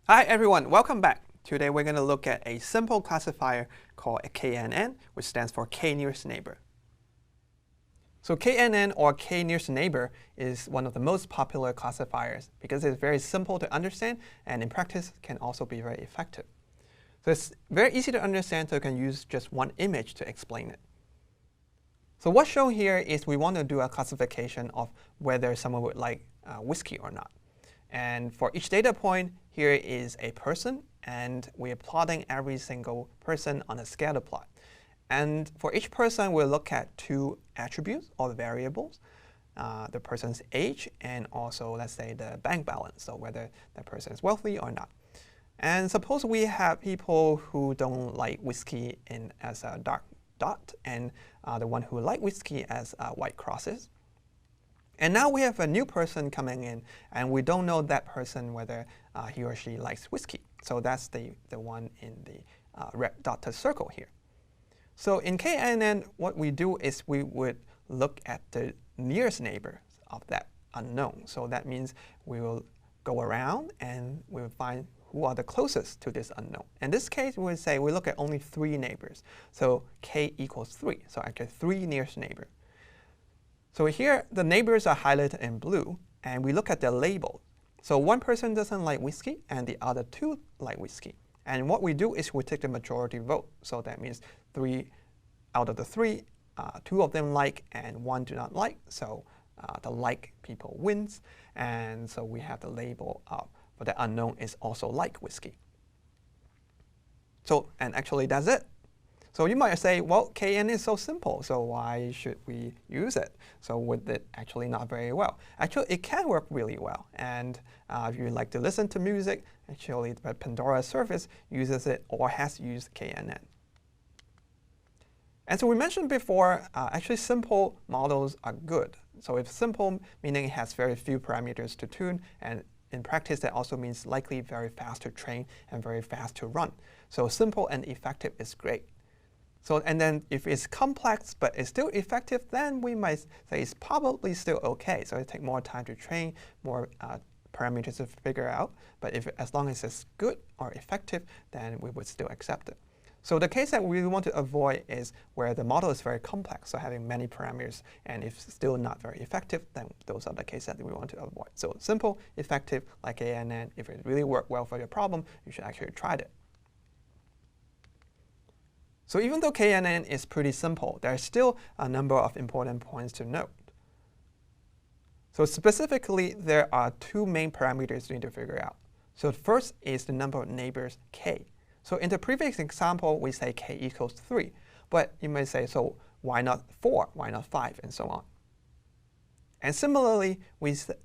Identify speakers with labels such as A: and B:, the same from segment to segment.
A: Hi everyone, welcome back. Today we're going to look at a simple classifier called a KNN, which stands for k-nearest neighbor. So KNN, or k-nearest neighbor, is one of the most popular classifiers because it's very simple to understand and in practice can also be very effective. So it's very easy to understand, so you can use just one image to explain it. So what's shown here is we want to do a classification of whether someone would like whiskey or not. And for each data point, here is a person, and we are plotting every single person on a scatter plot. And for each person, we'll look at two attributes or variables, the person's age and also, let's say, the bank balance, so whether the person is wealthy or not. And suppose we have people who don't like whiskey as a dark dot, and the one who like whiskey as white crosses. And now we have a new person coming in, and we don't know that person whether he or she likes whiskey. So that's the one in the red dotted circle here. So in KNN, what we do is we would look at the nearest neighbors of that unknown. So that means we will go around and we will find who are the closest to this unknown. In this case, we would say we look at only 3 neighbors. So k equals 3. So I get 3 nearest neighbors. So here, the neighbors are highlighted in blue, and we look at their label. So one person doesn't like whiskey, and the other 2 like whiskey. And what we do is we take the majority vote. So that means 3 out of the 3, 2 of them like, and 1 do not like. So the like people wins. And so we have the label for the unknown is also like whiskey. So, and actually that's it. So you might say, well, KN is so simple, so why should we use it? So would it actually not very well? Actually, it can work really well. And if you like to listen to music, actually the Pandora service uses it or has used KNN. And so we mentioned before, actually simple models are good. So if simple, meaning it has very few parameters to tune, and in practice that also means likely very fast to train and very fast to run. So simple and effective is great. So, and then if it's complex but it's still effective, then we might say it's probably still OK. So it takes more time to train, more parameters to figure out. But as long as it's good or effective, then we would still accept it. So the case that we want to avoid is where the model is very complex, so having many parameters, and if it's still not very effective, then those are the cases that we want to avoid. So simple, effective, like KNN, if it really worked well for your problem, you should actually try it. So even though KNN is pretty simple, there are still a number of important points to note. So specifically, there are 2 main parameters you need to figure out. So the first is the number of neighbors, k. So in the previous example, we say k equals 3. But you may say, so why not 4? Why not 5? And so on. And similarly,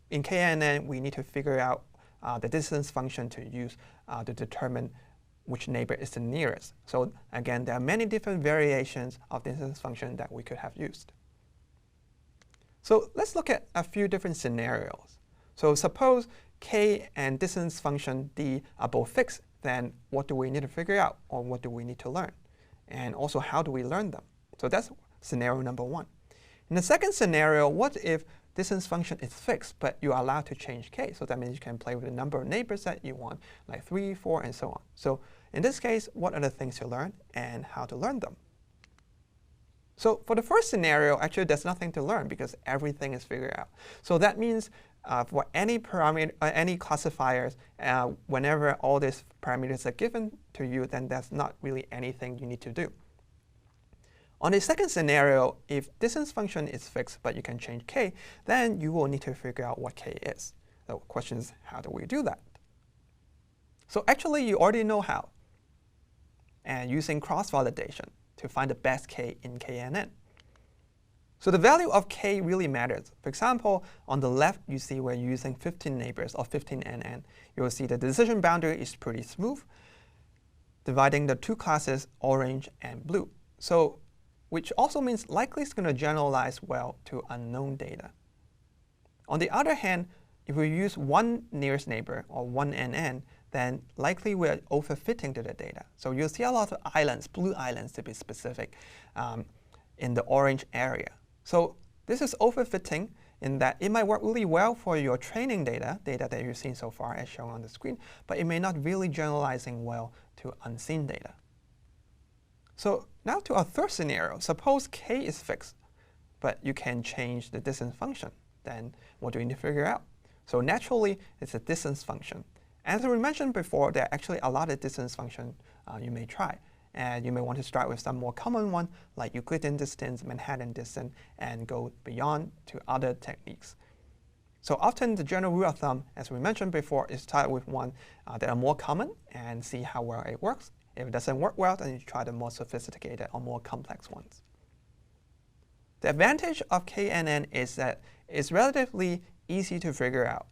A: in KNN, we need to figure out the distance function to use to determine which neighbor is the nearest. So again, there are many different variations of distance function that we could have used. So let's look at a few different scenarios. So suppose k and distance function d are both fixed, then what do we need to figure out, or what do we need to learn? And also, how do we learn them? So that's scenario number 1. In the second scenario, what if distance function is fixed, but you are allowed to change k? So that means you can play with the number of neighbors that you want, like 3, 4, and so on. So in this case, what are the things to learn and how to learn them? So for the first scenario, actually there's nothing to learn because everything is figured out. So that means for any parameter, any classifiers, whenever all these parameters are given to you, then there's not really anything you need to do. On the second scenario, if distance function is fixed but you can change k, then you will need to figure out what k is. The question is, how do we do that? So actually, you already know how, and using cross-validation to find the best k in KNN. So the value of k really matters. For example, on the left, you see we're using 15 neighbors, or 15 NN. You will see the decision boundary is pretty smooth, dividing the 2 classes, orange and blue. So, which also means likely it's going to generalize well to unknown data. On the other hand, if we use 1 nearest neighbor, or 1 NN, then likely we're overfitting to the data. So you'll see a lot of islands, blue islands to be specific, in the orange area. So this is overfitting, in that it might work really well for your training data that you've seen so far as shown on the screen, but it may not really generalizing well to unseen data. So now to our third scenario. Suppose k is fixed, but you can change the distance function. Then what do you need to figure out? So naturally, it's a distance function. As we mentioned before, there are actually a lot of distance functions you may try. And you may want to start with some more common one, like Euclidean distance, Manhattan distance, and go beyond to other techniques. So often the general rule of thumb, as we mentioned before, is start with one that are more common and see how well it works. If it doesn't work well, then you try the more sophisticated or more complex ones. The advantage of KNN is that it's relatively easy to figure out.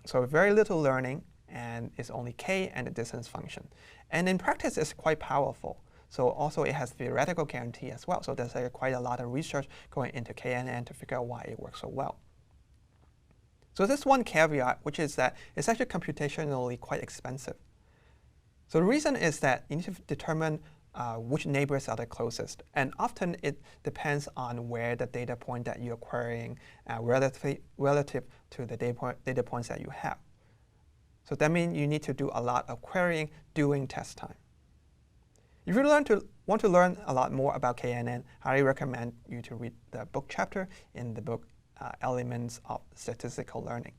A: So very little learning, and it's only k and the distance function. And in practice, it's quite powerful. So also it has theoretical guarantee as well. So there's quite a lot of research going into KNN to figure out why it works so well. So there's one caveat, which is that it's actually computationally quite expensive. So the reason is that you need to determine which neighbors are the closest. And often it depends on where the data point that you're querying relative to the data points that you have. So that means you need to do a lot of querying during test time. If you want to learn a lot more about KNN, I highly recommend you to read the book chapter in the book Elements of Statistical Learning.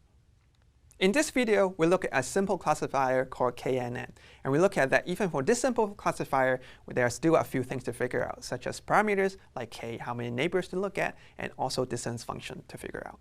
A: In this video, we look at a simple classifier called KNN. And we look at that even for this simple classifier, there are still a few things to figure out, such as parameters like k, how many neighbors to look at, and also distance function to figure out.